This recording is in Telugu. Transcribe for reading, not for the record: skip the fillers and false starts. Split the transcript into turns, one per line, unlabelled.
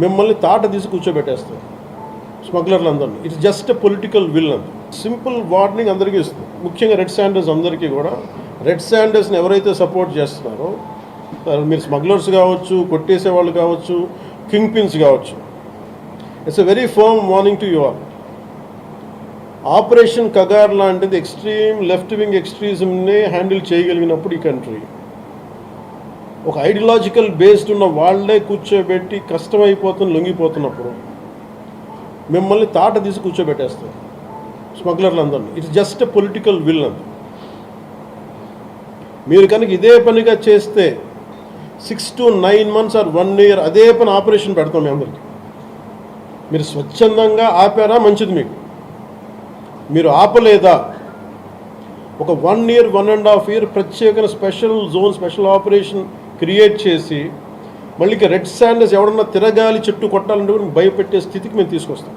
మిమ్మల్ని తాట తీసి కూర్చోబెట్టేస్తారు స్మగ్లర్లు అందరినీ. It's just a political will అంత. సింపుల్ వార్నింగ్ అందరికీ ఇస్తుంది, ముఖ్యంగా రెడ్ శాండర్స్ అందరికీ కూడా. రెడ్ శాండర్స్ని ఎవరైతే సపోర్ట్ చేస్తున్నారో, మీరు స్మగ్లర్స్ కావచ్చు, కొట్టేసే వాళ్ళు కావచ్చు, కింగ్ పిన్స్ కావచ్చు, it's a very firm warning to you all. Operation Kagar లాంటిది ఎక్స్ట్రీమ్ లెఫ్ట్ వింగ్ ఎక్స్ట్రీజంని హ్యాండిల్ చేయగలిగినప్పుడు ఈ కంట్రీ, ఒక ఐడియాలజికల్ బేస్డ్ ఉన్న వాళ్ళే కూర్చోబెట్టి కష్టమైపోతున్న లొంగిపోతున్నప్పుడు మిమ్మల్ని తాట తీసి కూర్చోబెట్టేస్తారు స్మగ్లర్లు అందరినీ. It's just a political will అంత. మీరు కనుక ఇదే పనిగా చేస్తే 6 to 9 months ఆర్ 1 year అదే పని ఆపరేషన్ పెడతాం మీ అందరికీ. మీరు స్వచ్ఛందంగా ఆపారా మంచిది, మీరు ఆపలేదా ఒక 1 year 1.5 year ప్రత్యేక special zone, special operation create చేసి మళ్ళీ రెడ్ శాండర్స్ ఎవడన్నా తిరగాలి చుట్టూ కొట్టాలంటే కూడా భయపెట్టే స్థితికి మేము తీసుకొస్తాం.